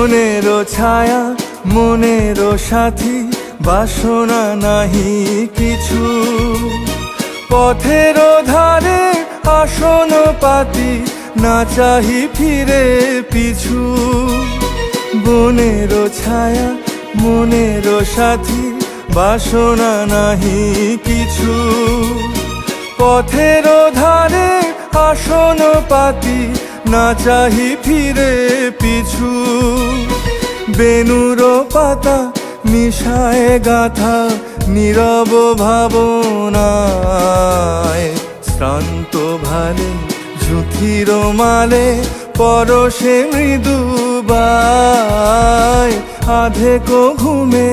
মনেরও ছায়া মনেরও সাথী, বাসনা নাহি কিছু। পথের ধারে আসন পাতি, না চাহি ফিরে পিছু। বনেরও ছায়া মনেরও সাথী, বাসনা নাহি কিছু। পথের ধারে আসন পাতি, না চাহি ফিরে পিছু। বেনুর পাতা মিশায় গাথা নীরব ভাবনায়, শ্রান্ত ভালে ঝুঁকির মালে পরশে মৃদু বায়। আধেক ঘুমে